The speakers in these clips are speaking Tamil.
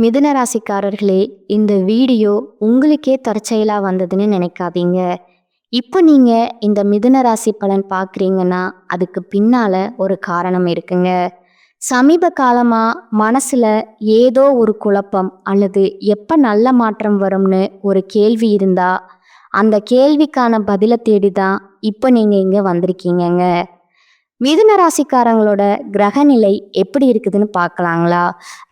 மிதுன ராசிக்காரர்களே, இந்த வீடியோ உங்களுக்கே தற்செயலா வந்ததுன்னு நினைக்காதீங்க. இப்போ நீங்க இந்த மிதுன ராசி பலன் பார்க்குறீங்கன்னா, அதுக்கு பின்னால ஒரு காரணம் இருக்குங்க. சமீப காலமா மனசுல ஏதோ ஒரு குழப்பம் அல்லது எப்ப நல்ல மாற்றம் வரும்னு ஒரு கேள்வி இருந்தா, அந்த கேள்விக்கான பதில தேடி தான் இப்போ நீங்க இங்க வந்திருக்கீங்கங்க. மிதுன ராசிக்காரங்களோட கிரக நிலை எப்படி இருக்குதுன்னு பார்க்கலாங்களா?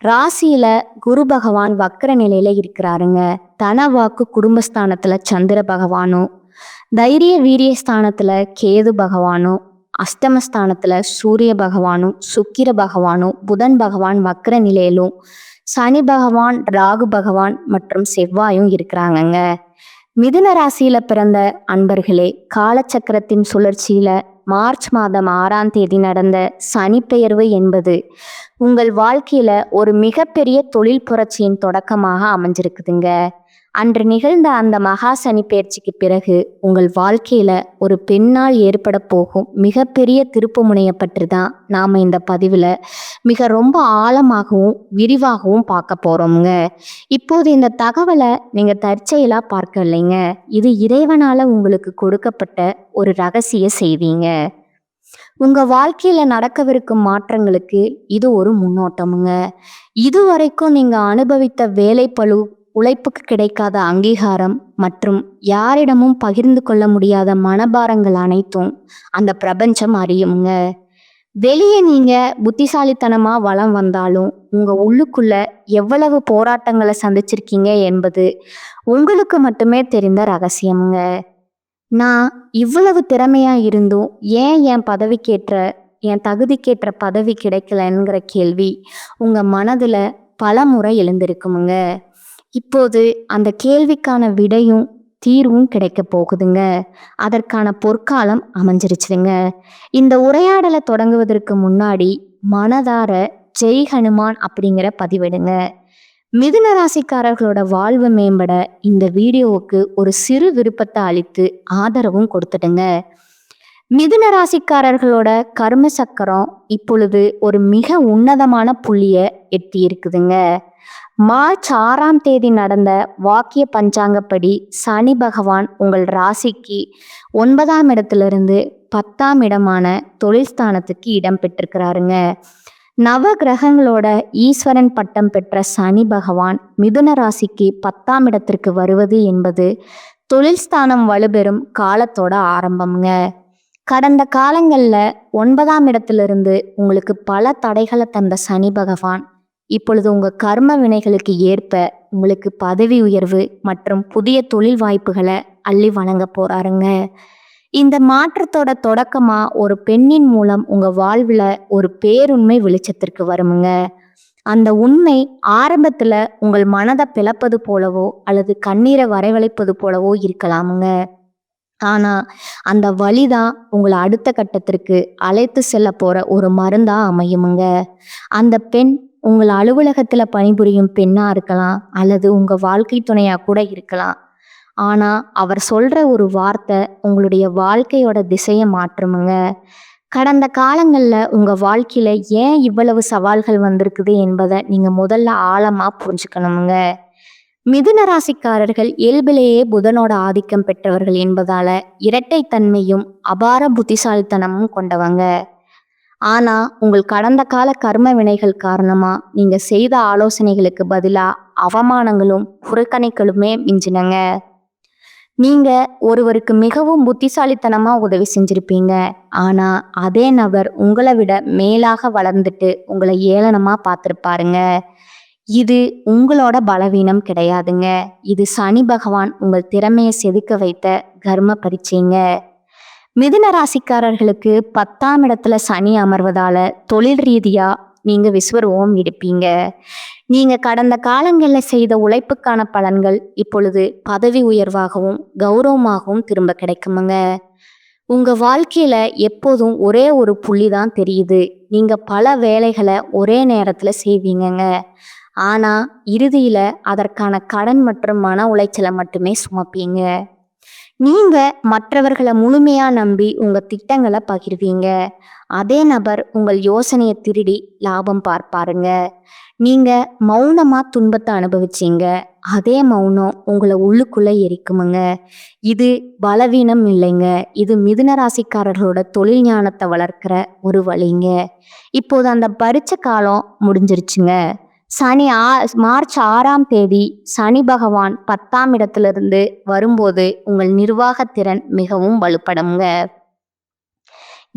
ராசியில குரு பகவான் வக்கர நிலையில இருக்கிறாருங்க. தன வாக்கு குடும்பஸ்தானத்துல சந்திர பகவானும், தைரிய வீரிய ஸ்தானத்துல கேது பகவானும், அஷ்டமஸ்தானத்துல சூரிய பகவானும், சுக்கிர பகவானும், புதன் பகவான் வக்கர நிலையிலும், சனி பகவான், ராகு பகவான் மற்றும் செவ்வாயும் இருக்கிறாங்கங்க. மிதுன ராசியில பிறந்த அன்பர்களே, காலச்சக்கரத்தின் சுழற்சியில மார்ச் மாதம் 6ஆம் தேதி நடந்த சனிப்பெயர்வு என்பது உங்கள் வாழ்க்கையில ஒரு மிகப்பெரிய தொழில் புரட்சியின் தொடக்கமாக அமைஞ்சிருக்குதுங்க. அன்று நிகழ்ந்த அந்த மகா சனி பெயர்ச்சிக்கு பிறகு உங்கள் வாழ்க்கையில ஒரு பெண்ணால் ஏற்பட போகும் மிகப்பெரிய திருப்பு முனையை பற்றி தான் நாம இந்த பதிவுல ரொம்ப ஆழமாகவும் விரிவாகவும் பார்க்க போறோம்ங்க. இப்போது இந்த தகவலை நீங்க தற்செயலா பார்க்க இல்லைங்க. இது இறைவனால உங்களுக்கு கொடுக்கப்பட்ட ஒரு ரகசிய செய்திங்க. உங்க வாழ்க்கையில நடக்கவிருக்கும் மாற்றங்களுக்கு இது ஒரு முன்னோட்டமுங்க. இதுவரைக்கும் நீங்க அனுபவித்த வேலைப்பளு, உழைப்புக்கு கிடைக்காத அங்கீகாரம் மற்றும் யாரிடமும் பகிர்ந்து கொள்ள முடியாத மனபாரங்கள் அனைத்தும் அந்த பிரபஞ்சம் அறியுங்க. வெளியே நீங்க புத்திசாலித்தனமா வலம் வந்தாலும் உங்க உள்ளுக்குள்ள எவ்வளவு போராட்டங்களை சந்திச்சிருக்கீங்க என்பது உங்களுக்கு மட்டுமே தெரிந்த ரகசியமுங்க. நான் இவ்வளவு திறமையா இருந்தும் ஏன் என் தகுதிக்கேற்ற பதவி கிடைக்கலங்கிற கேள்வி உங்க மனதுல பல முறை எழுந்திருக்குமுங்க. இப்போது அந்த கேள்விக்கான விடையும் தீர்வும் கிடைக்க போகுதுங்க. அதற்கான பொற்காலம் அமைஞ்சிருச்சுங்க. இந்த உரையாடலை தொடங்குவதற்கு முன்னாடி மனதார ஜெய் ஹனுமான் அப்படிங்கிற பதிவிடுங்க. மிதுன ராசிக்காரர்களோட வாழ்வு மேம்பட இந்த வீடியோவுக்கு ஒரு சிறு விருப்பத்தை அளித்து ஆதரவும் கொடுத்துடுங்க. மிதுன ராசிக்காரர்களோட கர்ம சக்கரம் இப்பொழுது ஒரு மிக உன்னதமான புள்ளிய எட்டி இருக்குதுங்க. மார்ச் 6ஆம் தேதி நடந்த வாக்கிய பஞ்சாங்கப்படி சனி பகவான் உங்கள் ராசிக்கு 9ஆம் இடத்திலிருந்து 10ஆம் இடமான தொழில் ஸ்தானத்துக்கு இடம் பெற்றிருக்கிறாருங்க. நவ கிரகங்களோட ஈஸ்வரன் பட்டம் பெற்ற சனி பகவான் மிதுன ராசிக்கு 10ஆம் இடத்திற்கு வருவது என்பது தொழில் ஸ்தானம் வலுப்பெறும் காலத்தோட ஆரம்பம்ங்க. கடந்த காலங்களில் 9ஆம் இடத்திலிருந்து உங்களுக்கு பல தடைகளை தந்த சனி பகவான் இப்பொழுது உங்க கர்ம வினைகளுக்கு ஏற்ப உங்களுக்கு பதவி உயர்வு மற்றும் புதிய தொழில் வாய்ப்புகளை அள்ளி வழங்க போறாருங்க. இந்த மாற்றத்தோட தொடக்கமா ஒரு பெண்ணின் மூலம் உங்க வாழ்வுல ஒரு பேருண்மை வெளிச்சத்திற்கு வருமுங்க. அந்த உண்மை ஆரம்பத்துல உங்கள் மனதை பிளப்பது போலவோ அல்லது கண்ணீரை வரவழைப்பது போலவோ இருக்கலாமுங்க. ஆனா அந்த வழிதான் உங்களை அடுத்த கட்டத்திற்கு அழைத்து செல்ல போற ஒரு மருந்தா அமையுமுங்க. அந்த பெண் உங்கள் அலுவலகத்துல பணிபுரியும் பெண்ணா இருக்கலாம் அல்லது உங்க வாழ்க்கை துணையா கூட இருக்கலாம். ஆனா அவர் சொல்ற ஒரு வார்த்தை உங்களுடைய வாழ்க்கையோட திசையை மாற்றுமுங்க. கடந்த காலங்கள்ல உங்க வாழ்க்கையில ஏன் இவ்வளவு சவால்கள் வந்திருக்குது என்பதை நீங்க முதல்ல ஆழமா புரிஞ்சுக்கணுமுங்க. மிதுன ராசிக்காரர்கள் இயல்பிலேயே புதனோட ஆதிக்கம் பெற்றவர்கள் என்பதால இரட்டைத்தன்மையும் அபார புத்திசாலித்தனமும் கொண்டவங்க. ஆனா உங்கள் கடந்த கால கர்ம வினைகள் காரணமா நீங்க செய்த ஆலோசனைகளுக்கு பதிலா அவமானங்களும் புறக்கணிகளுமே மிஞ்சினங்க. நீங்க ஒருவருக்கு மிகவும் புத்திசாலித்தனமா உதவி செஞ்சிருப்பீங்க. ஆனா அதே நபர் உங்களை விட மேலாக வளர்ந்துட்டு உங்களை ஏளனமா பார்த்திருப்பாருங்க. இது உங்களோட பலவீனம் கிடையாதுங்க. இது சனி பகவான் உங்கள் திறமையை செதுக்க வைத்த கர்ம பரீட்சைங்க. மிதுன ராசிக்காரர்களுக்கு 10ஆம் இடத்துல சனி அமர்வதால தொழில் ரீதியா நீங்க விஸ்வரூபம் எடுப்பீங்க. நீங்க கடந்த காலங்களில் செய்த உழைப்புக்கான பலன்கள் இப்பொழுது பதவி உயர்வாகவும் கௌரவமாகவும் திரும்ப கிடைக்குமுங்க. உங்க வாழ்க்கையில எப்போதும் ஒரே ஒரு புள்ளி தான் தெரியுது. நீங்க பல வேலைகளை ஒரே நேரத்துல செய்வீங்கங்க. ஆனா இறுதியில அதற்கான கடன் மற்றும் மன உளைச்சலை மட்டுமே சுமப்பீங்க. நீங்க மற்றவர்களை முழுமையா நம்பி உங்க திட்டங்களை பகிர்வீங்க. அதே நபர் உங்கள் யோசனையை திருடி லாபம் பார்ப்பாருங்க. நீங்க மௌனமா துன்பத்தை அனுபவிச்சீங்க. அதே மௌனம் உங்களை உள்ளுக்குள்ள எரிக்குமுங்க. இது பலவீனம் இல்லைங்க. இது மிதுன ராசிக்காரர்களோட தொழில் ஞானத்தை வளர்க்கிற ஒரு வழிங்க. இப்போது அந்த பரீட்சை காலம் முடிஞ்சிருச்சுங்க. மார்ச் 6ஆம் தேதி சனி பகவான் 10ஆம் இடத்திலிருந்து வரும்போது உங்கள் நிர்வாகத்திறன் மிகவும் வலுப்படுங்க.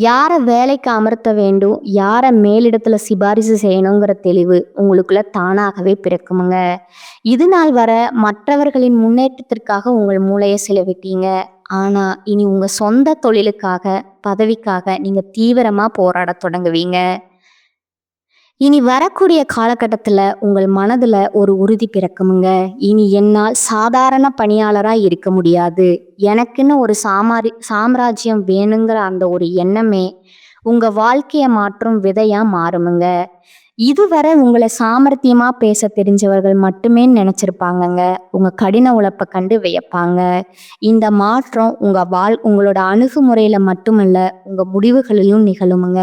யாரை வேலைக்கு அமர்த்த வேண்டும், யாரை மேலிடத்துல சிபாரிசு செய்யணுங்கிற தெளிவு உங்களுக்குள்ள தானாகவே பிறக்குமுங்க. இது நாள் வர மற்றவர்களின் முன்னேற்றத்திற்காக உங்கள் மூளையை செலவிட்டீங்க. ஆனா இனி உங்க சொந்த தொழிலுக்காக, பதவிக்காக நீங்க தீவிரமா போராட தொடங்குவீங்க. இனி வரக்கூடிய காலகட்டத்தில் உங்கள் மனதில் ஒரு உறுதி பிறக்குமுங்க. இனி என்னால் சாதாரண பணியாளராக இருக்க முடியாது, எனக்குன்னு ஒரு சாம்ராஜ்யம் வேணுங்கிற அந்த ஒரு எண்ணமே உங்கள் வாழ்க்கையை மாற்றும் விதையாக மாறுமுங்க. இதுவரை உங்களை சாமர்த்தியமா பேச தெரிஞ்சவர்கள் மட்டுமே நினைச்சிருப்பாங்கங்க. உங்க கடின உழைப்பை கண்டு வியப்பாங்க. இந்த மாற்றம் உங்களோட அணுகுமுறையில மட்டுமல்ல, உங்க முடிவுகளிலும் நிகழுமுங்க.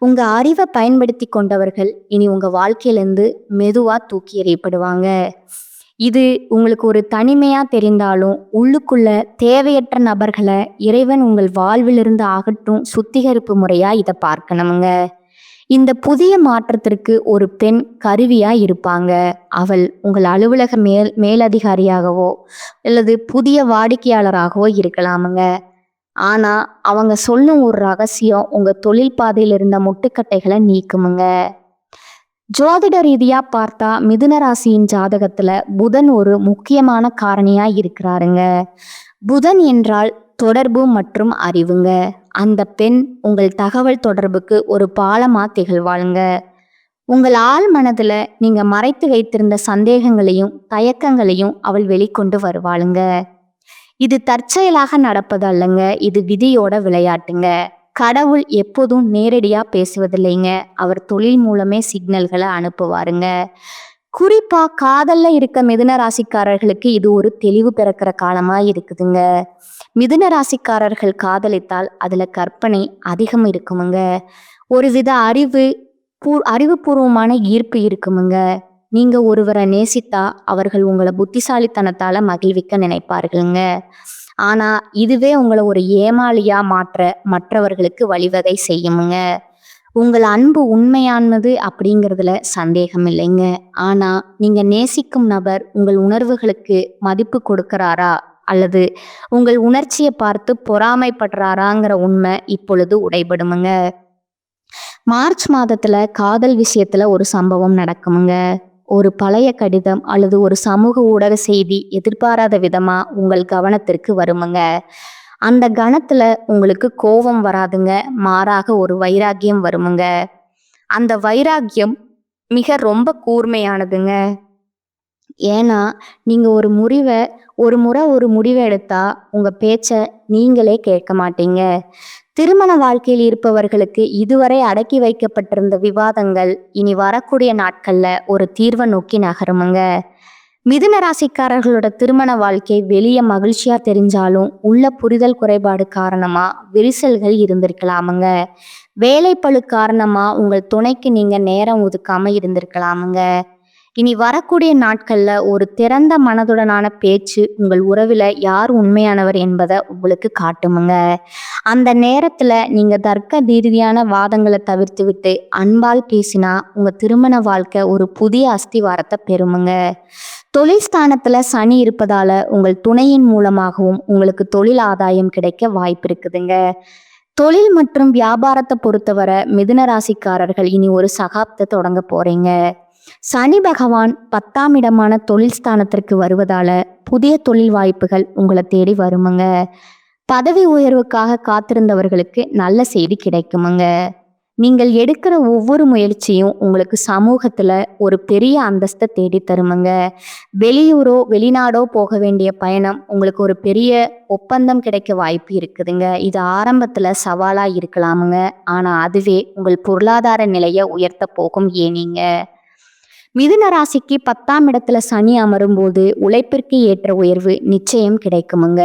உங்க அறிவை பயன்படுத்தி கொண்டவர்கள் இனி உங்க வாழ்க்கையிலேருந்து மெதுவா தூக்கி எறியப்படுவாங்க. இது உங்களுக்கு ஒரு தனிமையா தெரிந்தாலும் உள்ளுக்குள்ள தேவையற்ற நபர்களை இறைவன் உங்கள் வாழ்விலிருந்து அகற்றும் சுத்திகரிப்பு முறையா இதை பார்க்கணுமுங்க. இந்த புதிய மாற்றத்திற்கு ஒரு பெண் கருவியா இருப்பாங்க. அவள் உங்கள் அலுவலக மேலதிகாரியாகவோ அல்லது புதிய வாடிக்கையாளராகவோ இருக்கலாமுங்க. ஆனா அவங்க சொல்லும் ஒரு ரகசியம் உங்க தொழில் பாதையில் இருந்த முட்டுக்கட்டைகளை நீக்குமுங்க. ஜோதிட ரீதியா பார்த்தா மிதுன ராசியின் ஜாதகத்துல புதன் ஒரு முக்கியமான காரணியா இருக்கிறாருங்க. புதன் என்றால் தொடர்பு மற்றும் அறிவுங்க. அந்த பெண் உங்கள் தகவல் தொடர்புக்கு ஒரு பாலமா திகழ்வாளுங்க. உங்கள் ஆள் மனதுல நீங்க மறைத்து வைத்திருந்த சந்தேகங்களையும் தயக்கங்களையும் அவள் வெளிக்கொண்டு வருவாளுங்க. இது தற்செயலாக நடப்பது அல்லங்க, இது விதியோட விளையாட்டுங்க. கடவுள் எப்போதும் நேரடியா பேசுவதில்லைங்க, அவர் தொழில் மூலமே சிக்னல்களை அனுப்புவாருங்க. குறிப்பா காதல்ல இருக்க மிதுன ராசிக்காரர்களுக்கு இது ஒரு தெளிவு பிறக்கிற காலமா இருக்குதுங்க. மிதுன ராசிக்காரர்கள் காதலித்தால் அதுல கற்பனை அதிகம் இருக்குமுங்க. ஒருவித அறிவுபூர்வமான ஈர்ப்பு இருக்குமுங்க. நீங்க ஒருவரை நேசித்தா அவர்கள் உங்களை புத்திசாலித்தனத்தால மகிழ்விக்க நினைப்பார்களுங்க. ஆனா இதுவே உங்களை ஒரு ஏமாளியா மாற்ற மற்றவர்களுக்கு வழிவகை செய்யுமுங்க. உங்கள் அன்பு உண்மையானது அப்படிங்கிறதுல சந்தேகம் இல்லைங்க. ஆனா நீங்க நேசிக்கும் நபர் உங்கள் உணர்வுகளுக்கு மதிப்பு கொடுக்கிறாரா அல்லது உங்கள் உணர்ச்சியை பார்த்து பொறாமைப்படுறாராங்கிற உண்மை இப்பொழுது உடைபடுமுங்க. மார்ச் மாதத்துல காதல் விஷயத்துல ஒரு சம்பவம் நடக்குமுங்க. ஒரு பழைய கடிதம் அல்லது ஒரு சமூக ஊடக செய்தி எதிர்பாராத விதமா உங்கள் கவனத்திற்கு வருமுங்க. அந்த கணத்துல உங்களுக்கு கோபம் வராதுங்க, மாறாக ஒரு வைராக்கியம் வருமுங்க. அந்த வைராக்கியம் மிக ரொம்ப கூர்மையானதுங்க. ஏன்னா நீங்க ஒரு முடிவை எடுத்தா உங்க பேச்ச நீங்களே கேட்க மாட்டீங்க. திருமண வாழ்க்கையில் இருப்பவர்களுக்கு இதுவரை அடக்கி வைக்கப்பட்டிருந்த விவாதங்கள் இனி வரக்கூடிய நாட்கள்ல ஒரு தீர்வை நோக்கி நகருமுங்க. மிதுன ராசிக்காரர்களோட திருமண வாழ்க்கை வெளியே மகிழ்ச்சியா தெரிஞ்சாலும் உள்ள புரிதல் குறைபாடு காரணமா விரிசல்கள் இருந்திருக்கலாமுங்க. வேலைப்பளு காரணமா உங்கள் துணைக்கு நீங்க நேரம் ஒதுக்காம இருந்திருக்கலாமுங்க. இனி வரக்கூடிய நாட்கள்ல ஒரு திறந்த மனதுடனான பேச்சு உங்கள் உறவுல யார் உண்மையானவர் என்பதை உங்களுக்கு காட்டுமுங்க. அந்த நேரத்துல நீங்க தர்க்க ரீதியான வாதங்களை தவிர்த்து விட்டு அன்பால் பேசினா உங்க திருமண வாழ்க்கை ஒரு புதிய அஸ்திவாரத்தை பெறுமுங்க. தொழில் ஸ்தானத்துல சனி இருப்பதால உங்கள் துணையின் மூலமாகவும் உங்களுக்கு தொழில் ஆதாயம் கிடைக்க வாய்ப்பு இருக்குதுங்க. தொழில் மற்றும் வியாபாரத்தை பொறுத்தவரை மிதுன ராசிக்காரர்கள் இனி ஒரு சகாப்தத்தை தொடங்க போறீங்க. சனி பகவான் 10ஆம் இடமான தொழில் ஸ்தானத்திற்கு வருவதால புதிய தொழில் வாய்ப்புகள் உங்களை தேடி வருமுங்க. பதவி உயர்வுக்காக காத்திருந்தவர்களுக்கு நல்ல செய்தி கிடைக்குமுங்க. நீங்கள் எடுக்கிற ஒவ்வொரு முயற்சியும் உங்களுக்கு சமூகத்துல ஒரு பெரிய அந்தஸ்தை தேடி தருமுங்க. வெளியூரோ வெளிநாடோ போக வேண்டிய பயணம் உங்களுக்கு ஒரு பெரிய ஒப்பந்தம் கிடைக்க வாய்ப்பு இருக்குதுங்க. இது ஆரம்பத்துல சவாலா இருக்கலாமுங்க, ஆனா அதுவே உங்கள் பொருளாதார நிலையை உயர்த்த போகும். ஏனீங்க மிதுன ராசிக்கு 10ஆம் இடத்துல சனி அமரும் போது உழைப்பிற்கு ஏற்ற உயர்வு நிச்சயம் கிடைக்குமுங்க.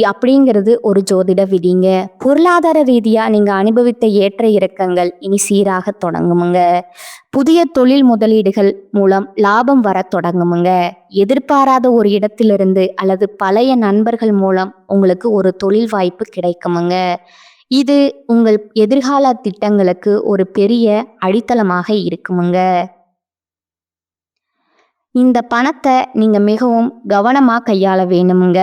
அப்படிங்கிறது ஒரு ஜோதிட விதிங்க. பொருளாதார ரீதியா நீங்க அனுபவித்த ஏற்ற இறக்கங்கள் இனி சீராக தொடங்குமுங்க. புதிய தொழில் முதலீடுகள் மூலம் லாபம் வர தொடங்குமுங்க. எதிர்பாராத ஒரு இடத்திலிருந்து அல்லது பழைய நண்பர்கள் மூலம் உங்களுக்கு ஒரு தொழில் வாய்ப்பு கிடைக்குமுங்க. இது உங்கள் எதிர்கால திட்டங்களுக்கு ஒரு பெரிய அடித்தளமாக இருக்குமுங்க. இந்த பணத்தை நீங்க மிகவும் கவனமா கையாள வேணுமுங்க.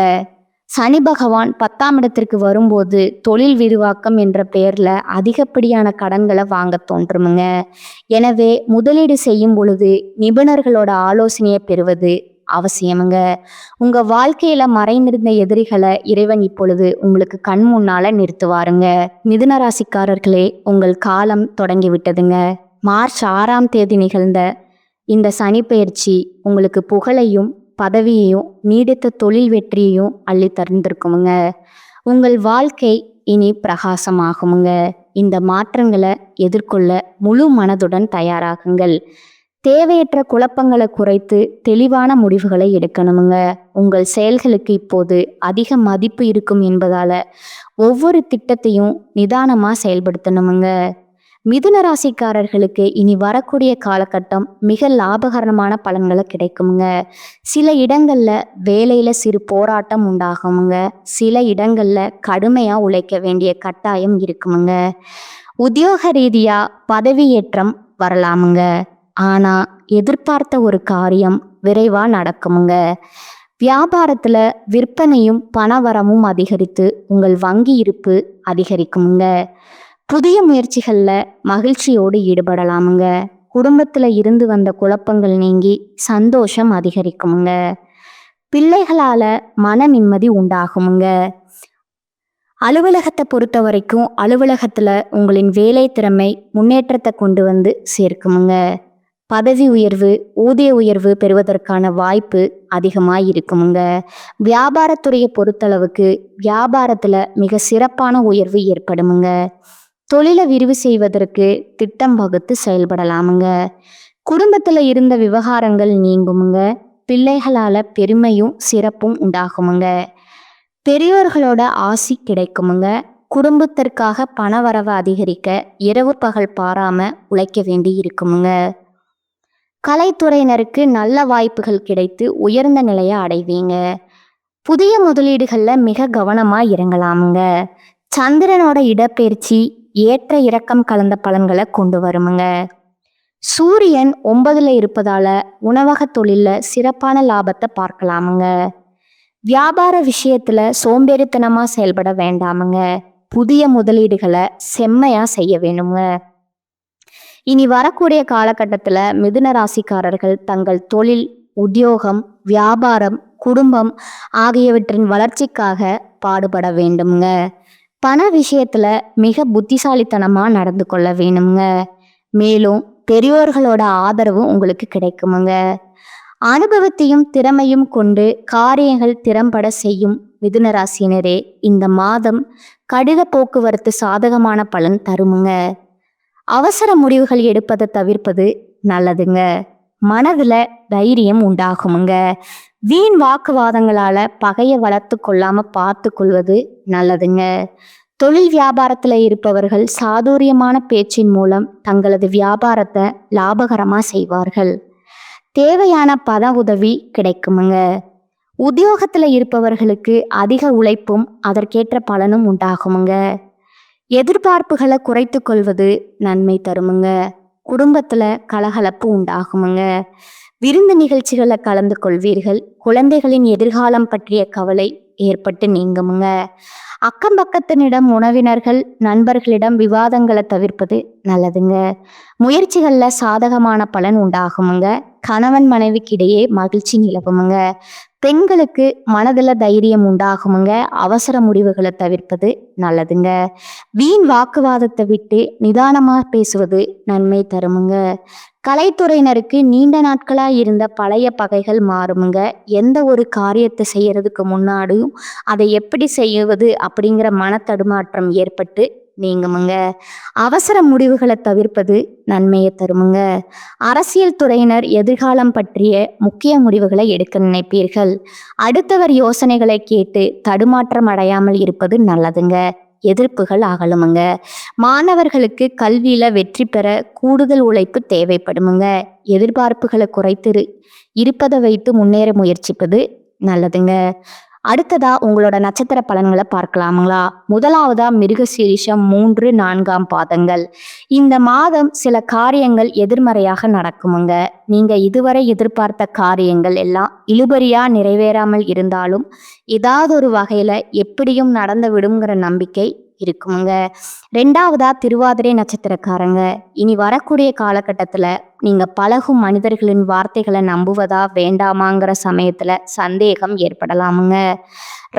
சனி பகவான் 10ஆம் இடத்திற்கு வரும்போது தொழில் விரிவாக்கம் என்ற பெயர்ல அதிகப்படியான கடன்களை வாங்க தோன்றுமுங்க. எனவே முதலீடு செய்யும் பொழுது நிபுணர்களோட ஆலோசனையை பெறுவது அவசியமுங்க. உங்க வாழ்க்கையில மறைந்திருந்த எதிரிகளை இறைவன் இப்பொழுது உங்களுக்கு கண் முன்னால நிறுத்துவாருங்க. மிதுன ராசிக்காரர்களே, உங்கள் காலம் தொடங்கி விட்டதுங்க. மார்ச் 6ஆம் தேதி நிகழ்ந்த இந்த சனி பெயர்ச்சி உங்களுக்கு புகழையும் பதவியையும் நீடித்த தொழில் வெற்றியையும் அள்ளி தந்திருக்குமுங்க. உங்கள் வாழ்க்கை இனி பிரகாசமாகுமுங்க. இந்த மாற்றங்களை எதிர்கொள்ள முழு மனதுடன் தயாராகுங்கள். தேவையற்ற குழப்பங்களை குறைத்து தெளிவான முடிவுகளை எடுக்கணுமுங்க. உங்கள் செயல்களுக்கு இப்போது அதிக மதிப்பு இருக்கும் என்பதால ஒவ்வொரு திட்டத்தையும் நிதானமா செயல்படுத்தணுமுங்க. மிதுன ராசிக்காரர்களுக்கு இனி வரக்கூடிய காலகட்டம் மிக லாபகரமான பலன்களை கிடைக்குமுங்க. சில இடங்கள்ல வேலையில சிறு போராட்டம் உண்டாகுமுங்க. சில இடங்கள்ல கடுமையா உழைக்க வேண்டிய கட்டாயம் இருக்குமுங்க. உத்தியோக ரீதியா பதவி ஏற்றம் வரலாமுங்க. ஆனா எதிர்பார்த்த ஒரு காரியம் விரைவா நடக்குமுங்க. வியாபாரத்துல விற்பனையும் பணவரமும் அதிகரித்து உங்கள் வங்கி இருப்பு அதிகரிக்குமுங்க. புதிய முயற்சிகள்ல மகிழ்ச்சியோடு ஈடுபடலாமுங்க. குடும்பத்துல இருந்து வந்த குழப்பங்கள் நீங்கி சந்தோஷம் அதிகரிக்குமுங்க. பிள்ளைகளால மன நிம்மதி உண்டாகுமுங்க. அலுவலகத்தை பொறுத்த வரைக்கும் அலுவலகத்துல உங்களின் வேலை திறமை முன்னேற்றத்தை கொண்டு வந்து சேர்க்குமுங்க. பதவி உயர்வு ஊதிய உயர்வு பெறுவதற்கான வாய்ப்பு அதிகமாக இருக்குமுங்க. வியாபாரத்துறையை பொறுத்தளவுக்கு வியாபாரத்துல மிக சிறப்பான உயர்வு ஏற்படுமுங்க. தொழிலை விரிவு செய்வதற்கு திட்டம் வகுத்து செயல்படலாமுங்க. குடும்பத்துல இருந்த விவகாரங்கள் நீங்குமுங்க. பிள்ளைகளால பெருமையும் சிறப்பும் உண்டாகுமுங்க. பெரியோர்களோட ஆசி கிடைக்குமுங்க. குடும்பத்திற்காக பணவரவை அதிகரிக்க இரவு பகல் பாராம உழைக்க வேண்டி இருக்குமுங்க. கலைத்துறையினருக்கு நல்ல வாய்ப்புகள் கிடைத்து உயர்ந்த நிலையை அடைவீங்க. புதிய முதலீடுகள்ல மிக கவனமா இறங்கலாமுங்க. சந்திரனோட இடப்பெயர்ச்சி ஏற்ற இறக்கம் கலந்த பலன்களை கொண்டு வருமுங்க. சூரியன் 9ல் இருப்பதால உணவக தொழில சிறப்பான லாபத்தை பார்க்கலாமுங்க. வியாபார விஷயத்துல சோம்பேறித்தனமா செயல்பட வேண்டாமுங்க. புதிய முதலீடுகளை செம்மையா செய்ய வேணுங்க. இனி வரக்கூடிய காலகட்டத்துல மிதுன ராசிக்காரர்கள் தங்கள் தொழில், உத்தியோகம், வியாபாரம், குடும்பம் ஆகியவற்றின் வளர்ச்சிக்காக பாடுபட வேண்டுமுங்க. பண விஷயத்துல மிக புத்திசாலித்தனமா நடந்து கொள்ள வேணுங்க. மேலும் பெரியோர்களோட ஆதரவு உங்களுக்கு கிடைக்குமுங்க. அனுபவத்தையும் திறமையும் கொண்டு காரியங்கள் திறம்பட செய்யும் மிதுன ராசியினரே, இந்த மாதம் கடித போக்குவரத்து சாதகமான பலன் தருமுங்க. அவசர முடிவுகள் எடுப்பதை தவிர்ப்பது நல்லதுங்க. மனதுல தைரியம் உண்டாகுமுங்க. வீண் வாக்குவாதங்களால பகையை வளர்த்து கொள்ளாம பார்த்து கொள்வது நல்லதுங்க. தொழில் வியாபாரத்துல இருப்பவர்கள் சாதுரியமான பேச்சின் மூலம் தங்களது வியாபாரத்தை லாபகரமா செய்வார்கள். தேவையான பண உதவி கிடைக்குமுங்க. உத்தியோகத்துல இருப்பவர்களுக்கு அதிக உழைப்பும் அதற்கேற்ற பலனும் உண்டாகுமுங்க. எதிர்பார்ப்புகளை குறைத்து கொள்வது நன்மை தருமுங்க. குடும்பத்துல கலகலப்பு உண்டாகுமுங்க. விருந்து நிகழ்ச்சிகளை கலந்து கொள்வீர்கள். குழந்தைகளின் எதிர்காலம் பற்றிய கவலை ஏற்பட்டு நீங்குமுங்க. அக்கம் பக்கத்தினிடம், உறவினர்கள், நண்பர்களிடம் விவாதங்களை தவிர்ப்பது நல்லதுங்க. முயற்சிகள்ல சாதகமான பலன் உண்டாகுமுங்க. கணவன் மனைவிக்கிடையே மகிழ்ச்சி நிலவுமுங்க. பெண்களுக்கு மனதில் தைரியம் உண்டாகுமுங்க. அவசர முடிவுகளை தவிர்ப்பது நல்லதுங்க. வீண் வாக்குவாதத்தை விட்டு நிதானமா பேசுவது நன்மை தருமுங்க. கலைத்துறையினருக்கு நீண்ட நாட்களாக இருந்த பழைய பகைகள் மாறுமுங்க. எந்த ஒரு காரியத்தை செய்யறதுக்கு முன்னாடியும் அதை எப்படி செய்வது அப்படிங்கிற மன தடுமாற்றம் ஏற்பட்டு நீங்குமுங்க. அவசர முடிவுகளை தவிர்ப்பது நன்மையை தருமுங்க. அரசியல் துறையினர் எதிர்காலம் பற்றிய முக்கிய முடிவுகளை எடுக்க நினைப்பீர்கள். அடுத்தவர் யோசனைகளை கேட்டு தடுமாற்றம் அடையாமல் இருப்பது நல்லதுங்க. எதிர்ப்புகள் அகலுமுங்க. மாணவர்களுக்கு கல்வியில வெற்றி பெற கூடுதல் உழைப்பு தேவைப்படுமுங்க. எதிர்பார்ப்புகளை குறைத்து இருப்பதை வைத்து முன்னேற முயற்சிப்பது நல்லதுங்க. அடுத்ததா உங்களோட நட்சத்திர பலன்களை பார்க்கலாமுங்களா? முதலாவதா மிருகசீரிஷம் 3, 4ஆம் பாதங்கள். இந்த மாதம் சில காரியங்கள் எதிர்மறையாக நடக்குமுங்க. நீங்க இதுவரை எதிர்பார்த்த காரியங்கள் எல்லாம் இழுபறியா நிறைவேறாமல் இருந்தாலும் ஏதாவது ஒரு வகையில எப்படியும் நடந்து விடுங்கிற நம்பிக்கை இருக்குமுங்க. 2ஆவதா திருவாதிரை நட்சத்திரக்காரங்க. இனி வரக்கூடிய காலகட்டத்துல நீங்க பழகும் மனிதர்களின் வார்த்தைகளை நம்புவதா வேண்டாமாங்கிற சமயத்துல சந்தேகம் ஏற்படலாமுங்க.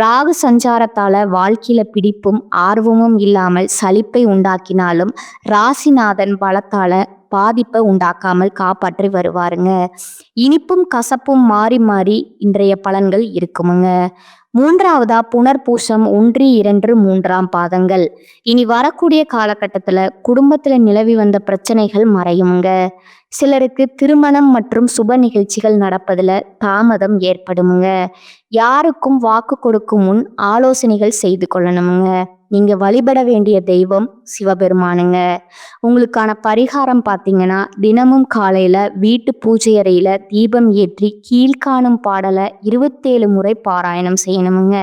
ராகு சஞ்சாரத்தால வாழ்க்கையில பிடிப்பும் ஆர்வமும் இல்லாமல் சலிப்பை உண்டாக்கினாலும் ராசிநாதன் பலத்தால பாதிப்பை உண்டாக்காமல் காப்பாற்றி வருவாருங்க. இனிப்பும் கசப்பும் மாறி மாறி இன்றைய பலன்கள் இருக்குமுங்க. 3ஆவதா புனர்பூசம் 1, 2, 3ஆம் பாதங்கள். இனி வரக்கூடிய காலகட்டத்துல குடும்பத்துல நிலவி வந்த பிரச்சனைகள் மறையுமுங்க. சிலருக்கு திருமணம் மற்றும் சுப நிகழ்ச்சிகள் நடப்பதுல தாமதம் ஏற்படுமுங்க. யாருக்கும் வாக்கு கொடுக்கும் முன் ஆலோசனைகள் செய்து கொள்ளணுமுங்க. நீங்க வழிபட வேண்டிய தெய்வம் சிவபெருமானுங்க. உங்களுக்கான பரிகாரம் பார்த்தீங்கன்னா, தினமும் காலையில வீட்டு பூஜை அறையில தீபம் ஏற்றி கீழ்காணும் பாடலை 27 முறை பாராயணம் செய்யணுமுங்க.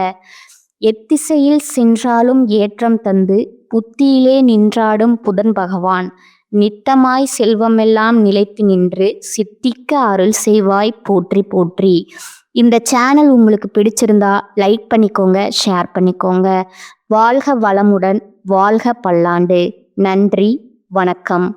எத்திசையில் சென்றாலும் ஏற்றம் தந்து புத்தியிலே நின்றாடும் புதன் பகவான் நித்தமாய் செல்வமெல்லாம் நிலைத்து நின்று சித்திக்க அருள் செய்வாய் போற்றி போற்றி. இந்த சேனல் உங்களுக்கு பிடிச்சிருந்தா லைக் பண்ணிக்கோங்க, ஷேர் பண்ணிக்கோங்க. வாழ்க வளமுடன், வாழ்க பல்லாண்டு. நன்றி, வணக்கம்.